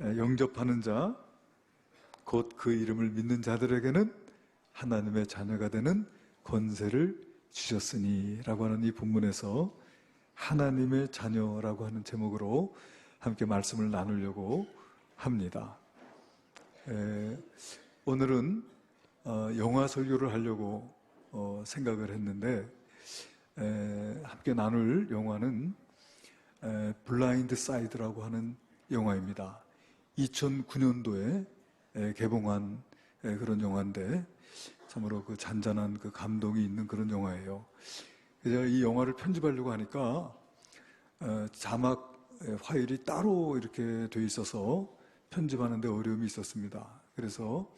영접하는 자, 곧 그 이름을 믿는 자들에게는 하나님의 자녀가 되는 권세를 주셨으니 라고 하는 이 본문에서 하나님의 자녀라고 하는 제목으로 함께 말씀을 나누려고 합니다. 오늘은 영화 설교를 하려고 생각을 했는데 함께 나눌 영화는 블라인드 사이드라고 하는 영화입니다. 2009년도에 개봉한 그런 영화인데 참으로 그 잔잔한 그 감동이 있는 그런 영화예요. 제가 이 영화를 편집하려고 하니까 자막 파일이 따로 이렇게 돼 있어서 편집하는데 어려움이 있었습니다. 그래서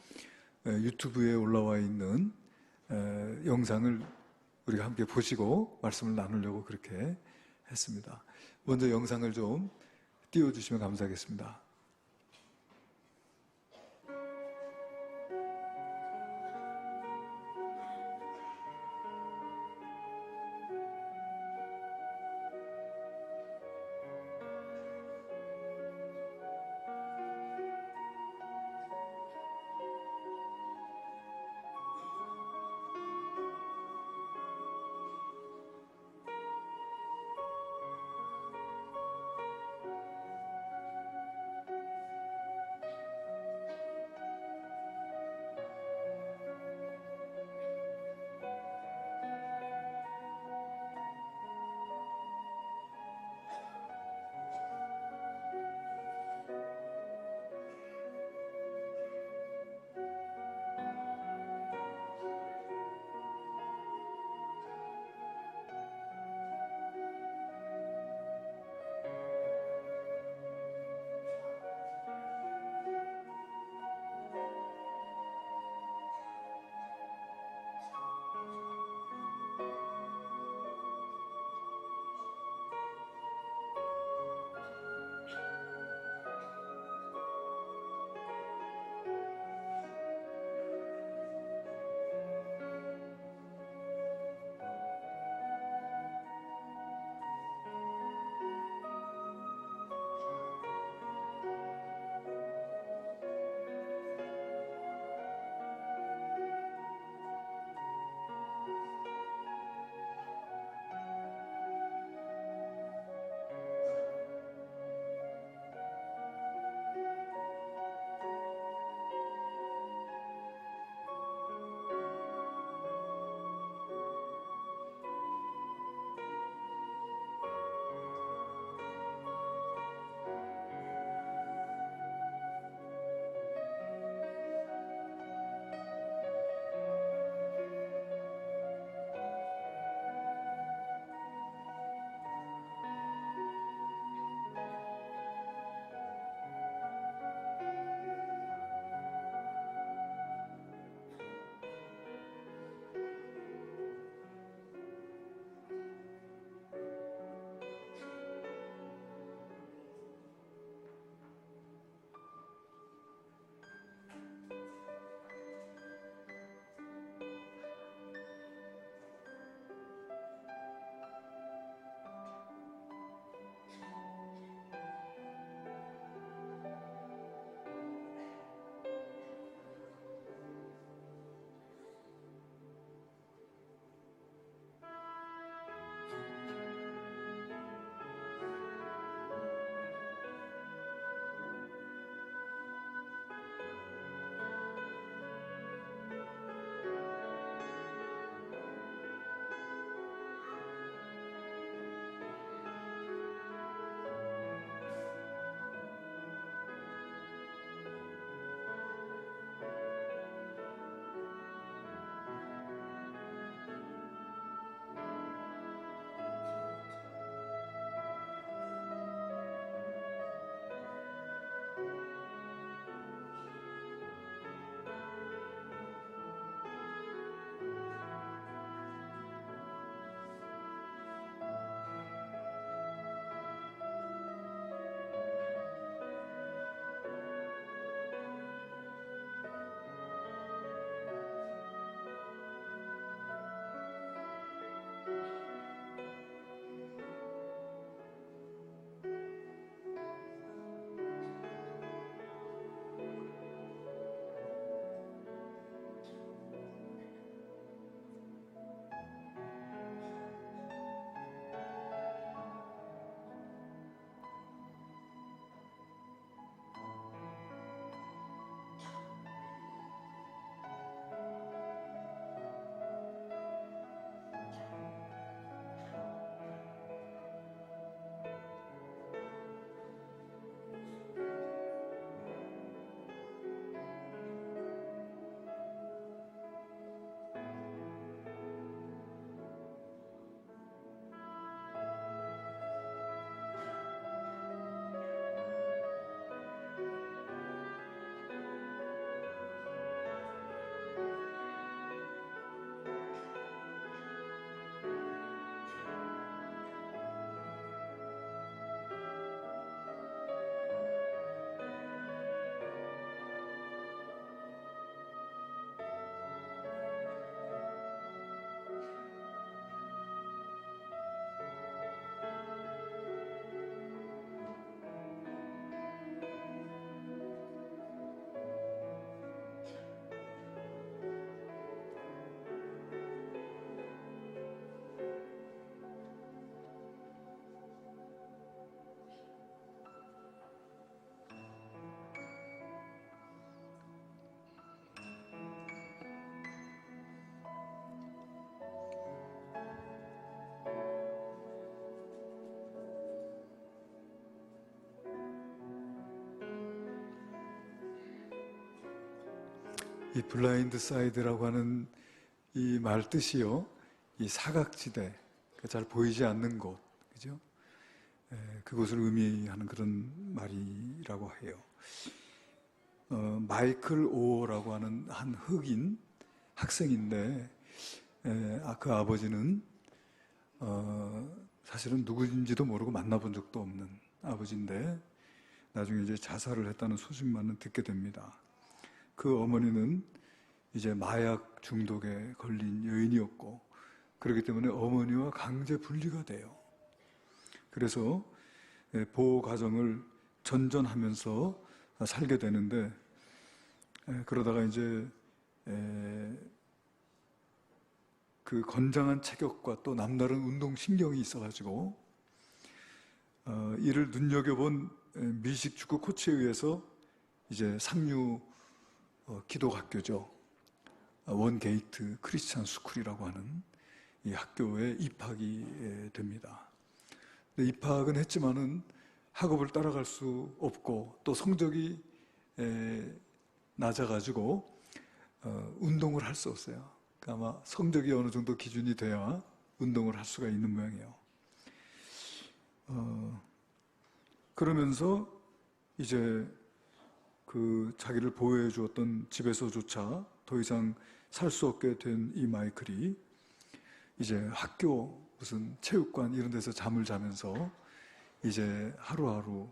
유튜브에 올라와 있는 영상을 우리가 함께 보시고 말씀을 나누려고 그렇게 했습니다. 먼저 영상을 좀 띄워주시면 감사하겠습니다. 이 블라인드 사이드라고 하는 이 말 뜻이요, 이 사각지대, 잘 보이지 않는 곳, 그죠? 그곳을 의미하는 그런 말이라고 해요. 마이클 오어라고 하는 한 흑인 학생인데, 그 아버지는 사실은 누구인지도 모르고 만나본 적도 없는 아버지인데, 나중에 이제 자살을 했다는 소식만은 듣게 됩니다. 그 어머니는 이제 마약 중독에 걸린 여인이었고, 그렇기 때문에 어머니와 강제 분리가 돼요. 그래서 보호 가정을 전전하면서 살게 되는데, 그러다가 이제 그 건장한 체격과 또 남다른 운동 신경이 있어가지고 이를 눈여겨본 미식 축구 코치에 의해서 이제 상류 기독 학교죠, 원게이트 크리스찬 스쿨이라고 하는 이 학교에 입학이 됩니다. 근데 입학은 했지만은 학업을 따라갈 수 없고 또 성적이 낮아가지고 운동을 할 수 없어요. 그러니까 아마 성적이 어느 정도 기준이 돼야 운동을 할 수가 있는 모양이에요. 그러면서 이제 그 자기를 보호해 주었던 집에서조차 더 이상 살 수 없게 된 이 마이클이 이제 학교 무슨 체육관 이런 데서 잠을 자면서 이제 하루하루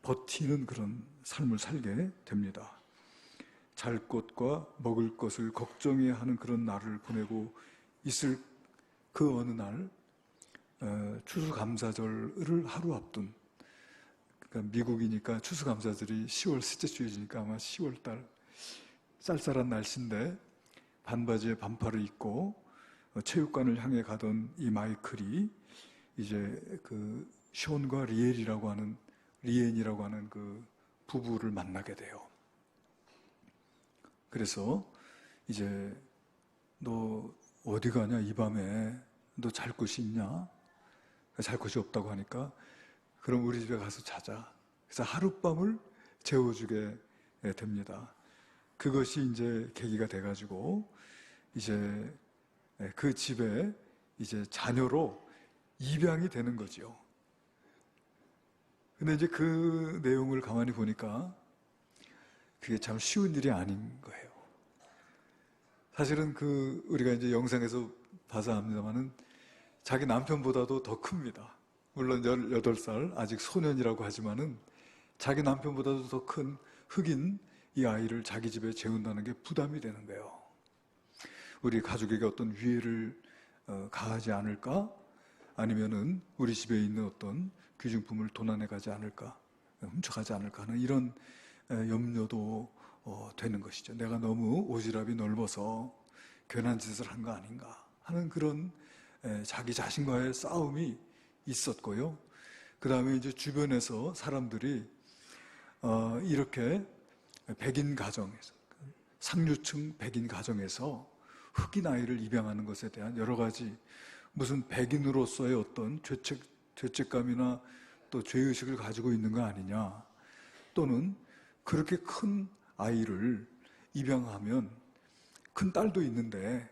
버티는 그런 삶을 살게 됩니다. 잘 것과 먹을 것을 걱정해야 하는 그런 날을 보내고 있을 그 어느 날, 추수감사절을 하루 앞둔, 그러니까 미국이니까 추수감사절이 10월 셋째 주일이니까 아마 10월달 쌀쌀한 날씨인데 반바지에 반팔을 입고 체육관을 향해 가던 이 마이클이 이제 그 션과 리엔이라고 하는 그 부부를 만나게 돼요. 그래서 이제 너 어디 가냐, 이 밤에 너 잘 곳이 있냐? 잘 곳이 없다고 하니까 그럼 우리 집에 가서 자자. 그래서 하룻밤을 재워주게 됩니다. 그것이 이제 계기가 돼가지고 이제 그 집에 이제 자녀로 입양이 되는 거죠. 근데 이제 그 내용을 가만히 보니까 그게 참 쉬운 일이 아닌 거예요. 사실은 우리가 이제 영상에서 봐서 압니다만은 자기 남편보다도 더 큽니다. 물론 18살, 아직 소년이라고 하지만은 자기 남편보다도 더 큰 흑인 이 아이를 자기 집에 재운다는 게 부담이 되는 거예요. 우리 가족에게 어떤 위해를 가하지 않을까? 아니면은 우리 집에 있는 어떤 귀중품을 도난해 가지 않을까? 훔쳐가지 않을까 하는 이런 염려도 되는 것이죠. 내가 너무 오지랖이 넓어서 괜한 짓을 한 거 아닌가 하는 그런 자기 자신과의 싸움이 있었고요. 그 다음에 이제 주변에서 사람들이 이렇게 백인 가정에서, 상류층 백인 가정에서 흑인 아이를 입양하는 것에 대한 여러 가지 무슨 백인으로서의 어떤 죄책감이나 또 죄의식을 가지고 있는 거 아니냐, 또는 그렇게 큰 아이를 입양하면 큰 딸도 있는데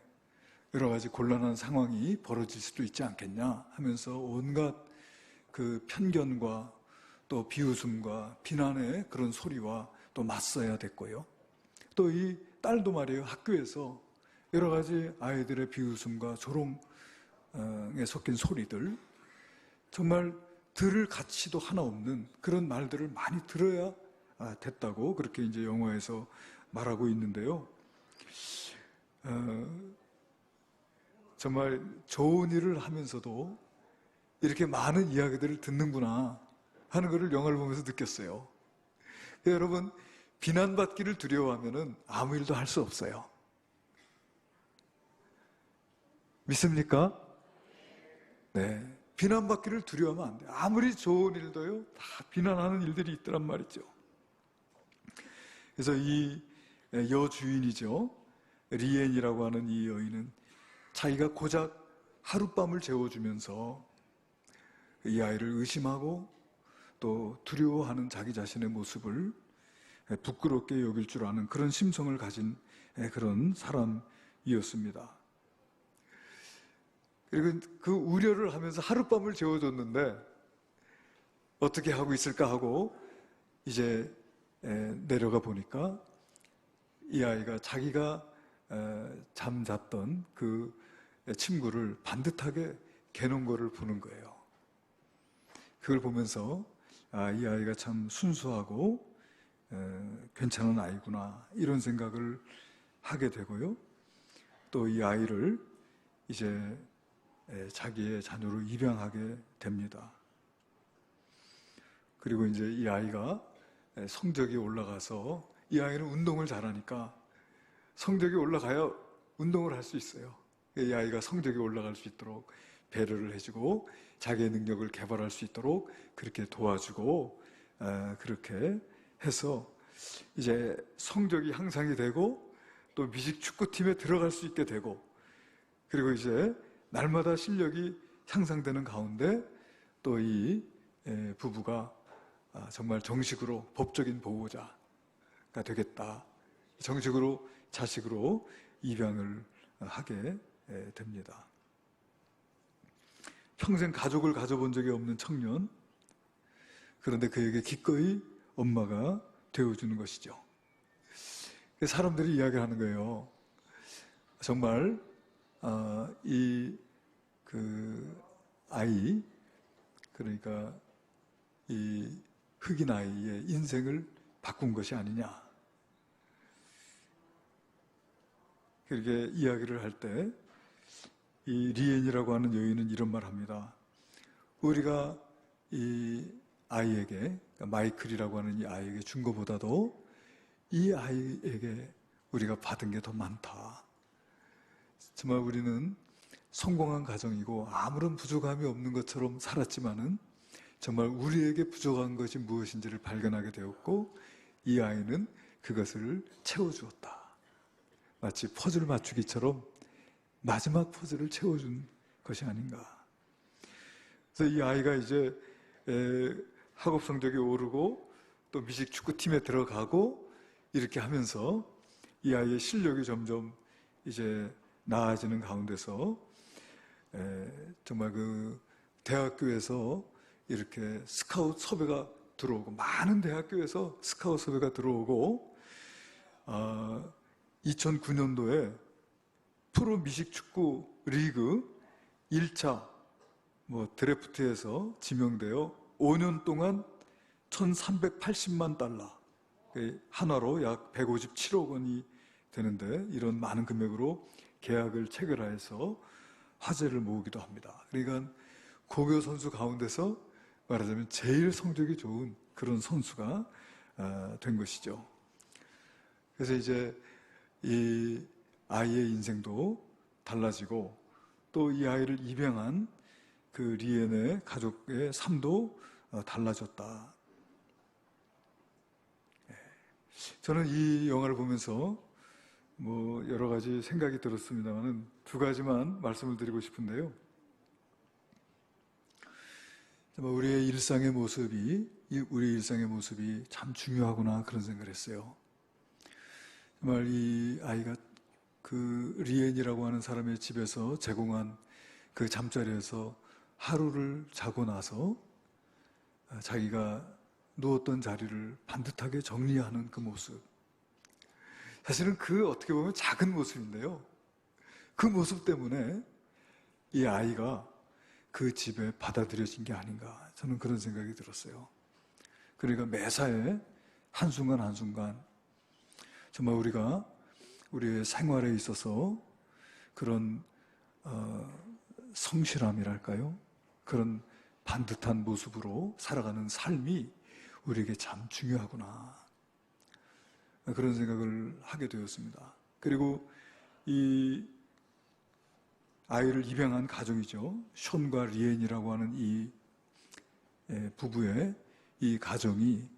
여러 가지 곤란한 상황이 벌어질 수도 있지 않겠냐 하면서 온갖 그 편견과 또 비웃음과 비난의 그런 소리와 또 맞서야 됐고요. 또 이 딸도 말이에요, 학교에서 여러 가지 아이들의 비웃음과 조롱에 섞인 소리들, 정말 들을 가치도 하나 없는 그런 말들을 많이 들어야 됐다고 그렇게 이제 영화에서 말하고 있는데요. 정말 좋은 일을 하면서도 이렇게 많은 이야기들을 듣는구나 하는 것을 영화를 보면서 느꼈어요. 여러분, 비난받기를 두려워하면 아무 일도 할 수 없어요. 믿습니까? 네. 비난받기를 두려워하면 안 돼요. 아무리 좋은 일도요, 다 비난하는 일들이 있더란 말이죠. 그래서 이 여주인이죠, 리엔이라고 하는 이 여인은 자기가 고작 하룻밤을 재워주면서 이 아이를 의심하고 또 두려워하는 자기 자신의 모습을 부끄럽게 여길 줄 아는 그런 심성을 가진 그런 사람이었습니다. 그리고 그 우려를 하면서 하룻밤을 재워줬는데 어떻게 하고 있을까 하고 이제 내려가 보니까 이 아이가 자기가 잠잤던 그 침구를 반듯하게 개놓은 거를 보는 거예요. 그걸 보면서 이 아이가 참 순수하고 괜찮은 아이구나 이런 생각을 하게 되고요. 또 이 아이를 이제 자기의 자녀로 입양하게 됩니다. 그리고 이제 이 아이가 성적이 올라가서 이 아이는 운동을 잘하니까 성적이 올라가야 운동을 할 수 있어요. 이 아이가 성적이 올라갈 수 있도록 배려를 해주고 자기의 능력을 개발할 수 있도록 그렇게 도와주고 그렇게 해서 이제 성적이 향상이 되고 또 미식 축구팀에 들어갈 수 있게 되고 그리고 이제 날마다 실력이 향상되는 가운데 또 이 부부가 정말 정식으로 법적인 보호자가 되겠다. 정식으로 자식으로 입양을 하게 됩니다. 평생 가족을 가져본 적이 없는 청년, 그런데 그에게 기꺼이 엄마가 되어주는 것이죠. 사람들이 이야기를 하는 거예요. 정말 그 아이, 그러니까 이 흑인 아이의 인생을 바꾼 것이 아니냐. 그렇게 이야기를 할 때 이 리엔이라고 하는 여인은 이런 말을 합니다. 우리가 이 아이에게, 그러니까 마이클이라고 하는 이 아이에게 준 것보다도 이 아이에게 우리가 받은 게 더 많다. 정말 우리는 성공한 가정이고 아무런 부족함이 없는 것처럼 살았지만은 정말 우리에게 부족한 것이 무엇인지를 발견하게 되었고 이 아이는 그것을 채워주었다. 마치 퍼즐 맞추기처럼 마지막 퍼즐을 채워준 것이 아닌가. 그래서 이 아이가 이제 학업 성적이 오르고 또 미식 축구팀에 들어가고 이렇게 하면서 이 아이의 실력이 점점 이제 나아지는 가운데서 정말 그 대학교에서 이렇게 스카우트 섭외가 들어오고 많은 대학교에서 스카우트 섭외가 들어오고 2009년도에 프로 미식축구 리그 1차 드래프트에서 지명되어 5년 동안 1,380만 달러, 한화로 약 157억 원이 되는데 이런 많은 금액으로 계약을 체결하여서 화제를 모으기도 합니다. 그러니까 고교 선수 가운데서 말하자면 제일 성적이 좋은 그런 선수가 된 것이죠. 그래서 이제 이 아이의 인생도 달라지고 또 이 아이를 입양한 그 리엔의 가족의 삶도 달라졌다. 저는 이 영화를 보면서 여러 가지 생각이 들었습니다만 두 가지만 말씀을 드리고 싶은데요. 우리의 일상의 모습이 참 중요하구나 그런 생각을 했어요. 정말 이 아이가 그 리엔이라고 하는 사람의 집에서 제공한 그 잠자리에서 하루를 자고 나서 자기가 누웠던 자리를 반듯하게 정리하는 그 모습. 사실은 그 어떻게 보면 작은 모습인데요. 그 모습 때문에 이 아이가 그 집에 받아들여진 게 아닌가. 저는 그런 생각이 들었어요. 그러니까 매사에 한순간 한순간 정말 우리가 우리의 생활에 있어서 그런 성실함이랄까요? 그런 반듯한 모습으로 살아가는 삶이 우리에게 참 중요하구나. 그런 생각을 하게 되었습니다. 그리고 이 아이를 입양한 가정이죠. 션과 리엔이라고 하는 이 부부의 이 가정이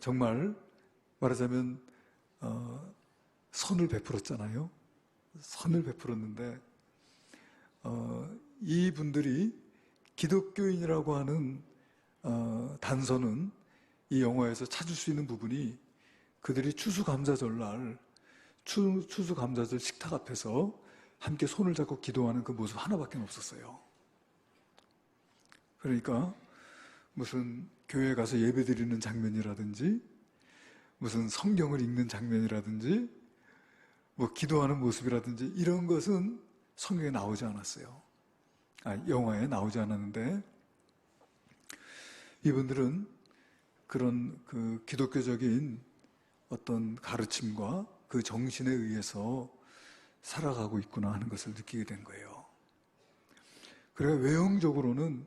정말 말하자면 선을 베풀었잖아요. 선을 베풀었는데 이분들이 기독교인이라고 하는 단서는 이 영화에서 찾을 수 있는 부분이 그들이 추수감사절날 추수감사절 식탁 앞에서 함께 손을 잡고 기도하는 그 모습 하나밖에 없었어요. 그러니까 무슨 교회에 가서 예배드리는 장면이라든지 무슨 성경을 읽는 장면이라든지 뭐 기도하는 모습이라든지 이런 것은 성경에 나오지 않았어요. 영화에 나오지 않았는데 이분들은 그런 그 기독교적인 어떤 가르침과 그 정신에 의해서 살아가고 있구나 하는 것을 느끼게 된 거예요. 그러니까 외형적으로는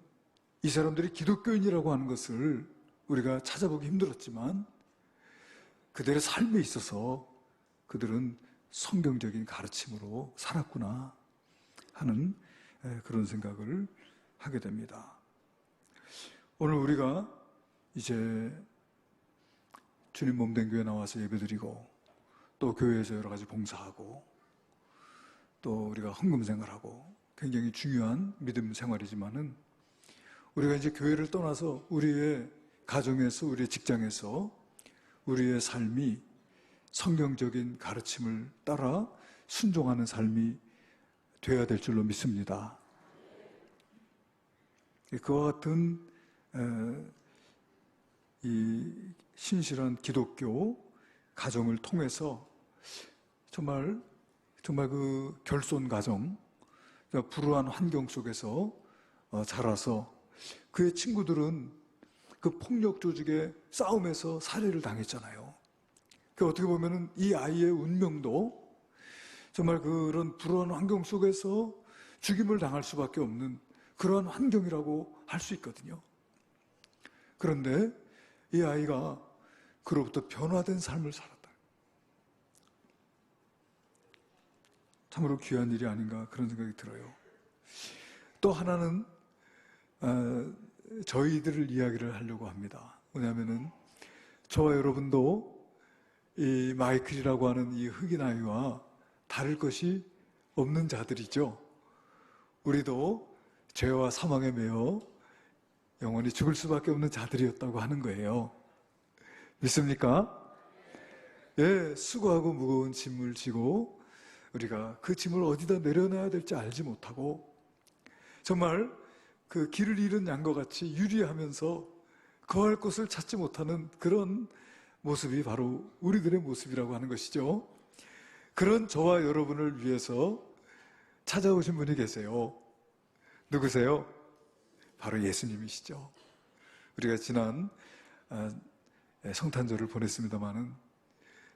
이 사람들이 기독교인이라고 하는 것을 우리가 찾아보기 힘들었지만 그들의 삶에 있어서 그들은 성경적인 가르침으로 살았구나 하는 그런 생각을 하게 됩니다. 오늘 우리가 이제 주님 몸된 교회 나와서 예배드리고 또 교회에서 여러 가지 봉사하고 또 우리가 헌금 생활하고 굉장히 중요한 믿음 생활이지만은 우리가 이제 교회를 떠나서 우리의 가정에서 우리의 직장에서 우리의 삶이 성경적인 가르침을 따라 순종하는 삶이 되어야 될 줄로 믿습니다. 그와 같은 이 신실한 기독교 가정을 통해서 정말 그 결손 가정, 그러니까 불우한 환경 속에서 자라서 그의 친구들은 그 폭력 조직의 싸움에서 살해를 당했잖아요. 그 어떻게 보면은 이 아이의 운명도 정말 그런 불우한 환경 속에서 죽임을 당할 수밖에 없는 그러한 환경이라고 할 수 있거든요. 그런데 이 아이가 그로부터 변화된 삶을 살았다. 참으로 귀한 일이 아닌가 그런 생각이 들어요. 또 하나는 저희들을 이야기를 하려고 합니다. 왜냐하면은 저와 여러분도 이 마이클이라고 하는 이 흑인 아이와 다를 것이 없는 자들이죠. 우리도 죄와 사망에 매여 영원히 죽을 수밖에 없는 자들이었다고 하는 거예요. 믿습니까? 예, 수고하고 무거운 짐을 지고 우리가 그 짐을 어디다 내려놔야 될지 알지 못하고 정말 그 길을 잃은 양과 같이 유리하면서 거할 곳을 찾지 못하는 그런 모습이 바로 우리들의 모습이라고 하는 것이죠. 그런 저와 여러분을 위해서 찾아오신 분이 계세요. 누구세요? 바로 예수님이시죠. 우리가 지난 성탄절을 보냈습니다마는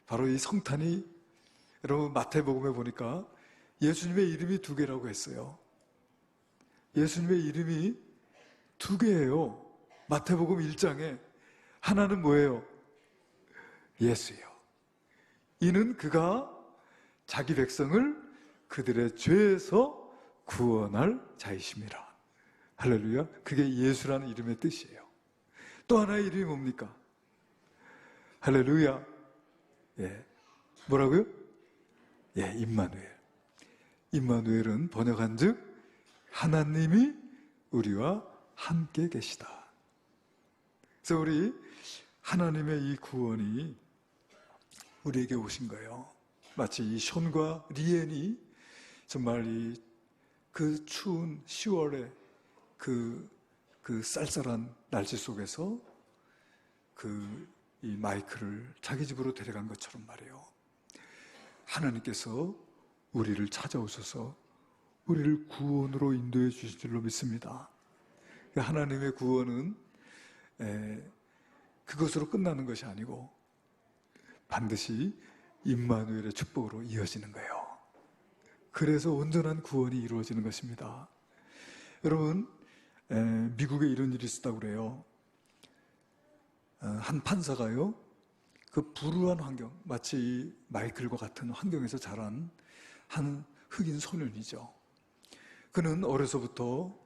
바로 이 성탄이 여러분 마태복음에 보니까 예수님의 이름이 2개라고 했어요. 예수님의 이름이 2개예요. 마태복음 1장에 하나는 뭐예요? 예수예요. 이는 그가 자기 백성을 그들의 죄에서 구원할 자이심이라. 할렐루야. 그게 예수라는 이름의 뜻이에요. 또 하나의 이름이 뭡니까? 할렐루야. 예. 뭐라고요? 예, 임마누엘. 임마누엘은 번역한 즉 하나님이 우리와 함께 계시다. 그래서 우리 하나님의 이 구원이 우리에게 오신 거예요. 마치 이 션과 리엔이 정말 그 추운 10월에 그 쌀쌀한 날씨 속에서 이 마이클을 자기 집으로 데려간 것처럼 말이에요. 하나님께서 우리를 찾아오셔서 우리를 구원으로 인도해 주실 줄로 믿습니다. 하나님의 구원은 그것으로 끝나는 것이 아니고 반드시 임마누엘의 축복으로 이어지는 거예요. 그래서 온전한 구원이 이루어지는 것입니다. 여러분, 미국에 이런 일이 있었다고 그래요. 한 판사가요, 그 불우한 환경, 마치 이 마이클과 같은 환경에서 자란 한 흑인 소년이죠. 그는 어려서부터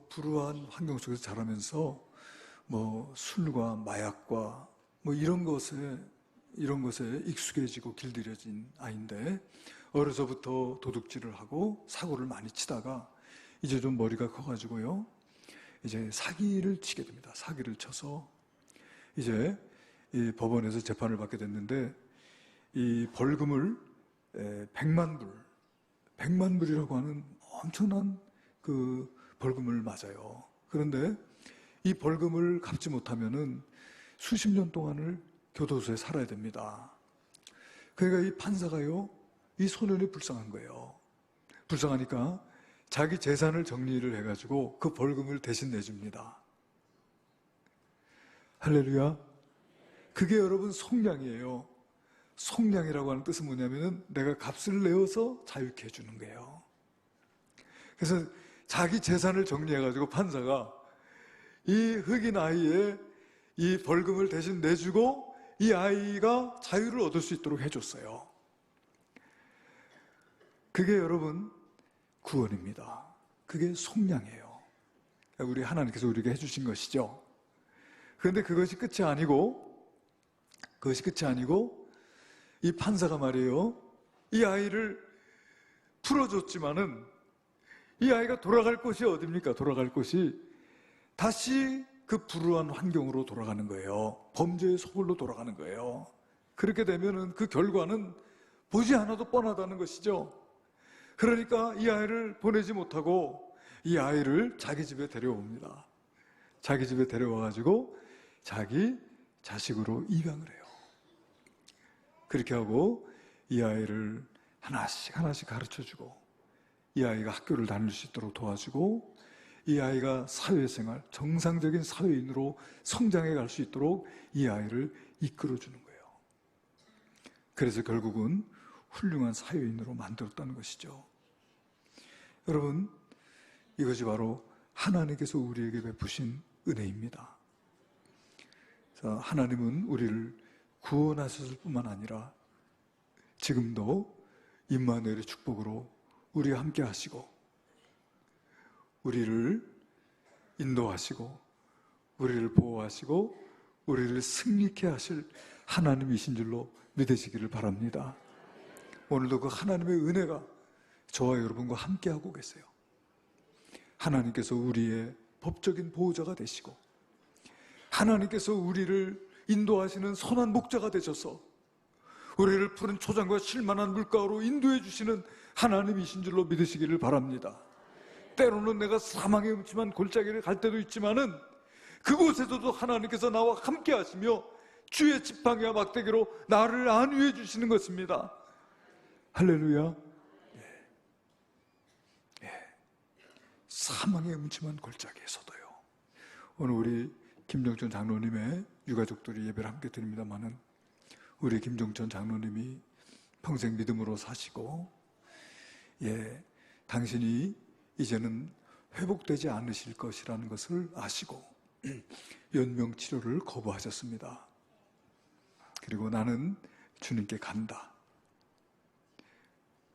불우한 환경 속에서 자라면서 술과 마약과 이런 것에 익숙해지고 길들여진 아이인데 어려서부터 도둑질을 하고 사고를 많이 치다가 이제 좀 머리가 커가지고요, 이제 사기를 치게 됩니다. 사기를 쳐서 이제 이 법원에서 재판을 받게 됐는데 이 벌금을 100만 불이라고 하는 엄청난 그 벌금을 맞아요. 그런데 이 벌금을 갚지 못하면은 수십 년 동안을 교도소에 살아야 됩니다. 그러니까 이 판사가요, 이 소년이 불쌍한 거예요. 불쌍하니까 자기 재산을 정리를 해가지고 그 벌금을 대신 내줍니다. 할렐루야. 그게 여러분 속량이에요. 속량이라고 하는 뜻은 뭐냐면은 내가 값을 내어서 자유케 해주는 거예요. 그래서 자기 재산을 정리해가지고 판사가 이 흑인 아이의 이 벌금을 대신 내주고 이 아이가 자유를 얻을 수 있도록 해줬어요. 그게 여러분 구원입니다. 그게 속량이에요. 우리 하나님께서 우리에게 해주신 것이죠. 그런데 그것이 끝이 아니고 이 판사가 말이에요, 이 아이를 풀어줬지만은 이 아이가 돌아갈 곳이 어딥니까? 돌아갈 곳이 다시 그 불우한 환경으로 돌아가는 거예요. 범죄의 소굴로 돌아가는 거예요. 그렇게 되면은 그 결과는 보지 않아도 뻔하다는 것이죠. 그러니까 이 아이를 보내지 못하고 이 아이를 자기 집에 데려옵니다. 자기 집에 데려와가지고 자기 자식으로 입양을 해요. 그렇게 하고 이 아이를 하나씩 가르쳐주고 이 아이가 학교를 다닐 수 있도록 도와주고 이 아이가 사회생활, 정상적인 사회인으로 성장해 갈 수 있도록 이 아이를 이끌어주는 거예요. 그래서 결국은 훌륭한 사회인으로 만들었다는 것이죠. 여러분, 이것이 바로 하나님께서 우리에게 베푸신 은혜입니다. 하나님은 우리를 구원하셨을 뿐만 아니라 지금도 임마누엘의 축복으로 우리와 함께 하시고 우리를 인도하시고 우리를 보호하시고 우리를 승리케 하실 하나님이신 줄로 믿으시기를 바랍니다. 오늘도 그 하나님의 은혜가 저와 여러분과 함께하고 계세요. 하나님께서 우리의 법적인 보호자가 되시고 하나님께서 우리를 인도하시는 선한 목자가 되셔서 우리를 푸른 초장과 실만한 물가로 인도해 주시는 하나님이신 줄로 믿으시기를 바랍니다. 때로는 내가 사망의 음침한 골짜기를 갈 때도 있지만은 그곳에서도 하나님께서 나와 함께 하시며 주의 지팡이와 막대기로 나를 안위해 주시는 것입니다. 할렐루야. 사망의 음침한 골짜기에서도요. 오늘 우리 김정천 장로님의 유가족들이 예배를 함께 드립니다마는 우리 김정천 장로님이 평생 믿음으로 사시고 당신이 이제는 회복되지 않으실 것이라는 것을 아시고 연명치료를 거부하셨습니다. 그리고 나는 주님께 간다.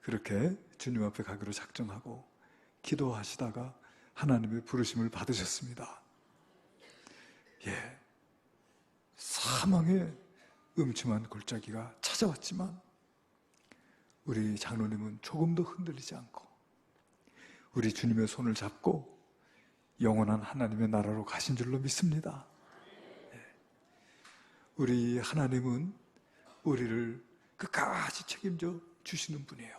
그렇게 주님 앞에 가기로 작정하고 기도하시다가 하나님의 부르심을 받으셨습니다. 사망의 음침한 골짜기가 찾아왔지만 우리 장로님은 조금도 흔들리지 않고 우리 주님의 손을 잡고 영원한 하나님의 나라로 가신 줄로 믿습니다. 우리 하나님은 우리를 끝까지 책임져 주시는 분이에요.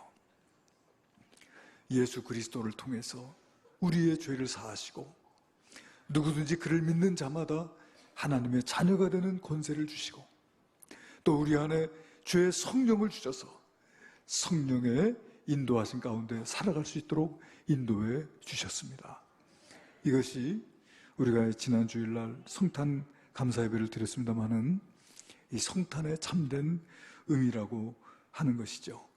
예수 그리스도를 통해서 우리의 죄를 사하시고 누구든지 그를 믿는 자마다 하나님의 자녀가 되는 권세를 주시고 또 우리 안에 주의 성령을 주셔서 성령의 인도하신 가운데 살아갈 수 있도록 인도해 주셨습니다. 이것이 우리가 지난 주일날 성탄 감사 예배를 드렸습니다마는 이 성탄의 참된 의미라고 하는 것이죠.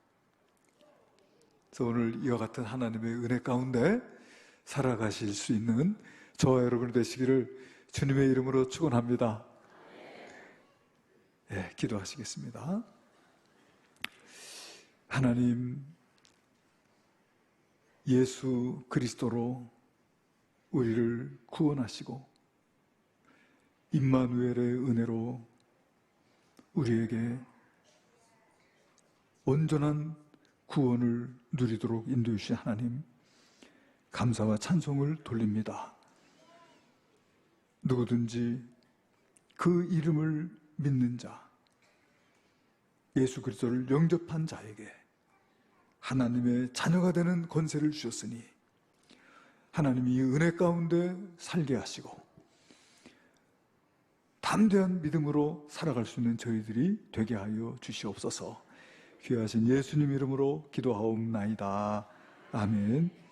그래서 오늘 이와 같은 하나님의 은혜 가운데 살아가실 수 있는 저와 여러분 되시기를 주님의 이름으로 축원합니다. 기도하시겠습니다. 하나님, 예수 그리스도로 우리를 구원하시고 임마누엘의 은혜로 우리에게 온전한 구원을 누리도록 인도해 주신 하나님, 감사와 찬송을 돌립니다. 누구든지 그 이름을 믿는 자, 예수 그리스도를 영접한 자에게 하나님의 자녀가 되는 권세를 주셨으니 하나님이 은혜 가운데 살게 하시고 담대한 믿음으로 살아갈 수 있는 저희들이 되게 하여 주시옵소서. 귀하신 예수님 이름으로 기도하옵나이다. 아멘.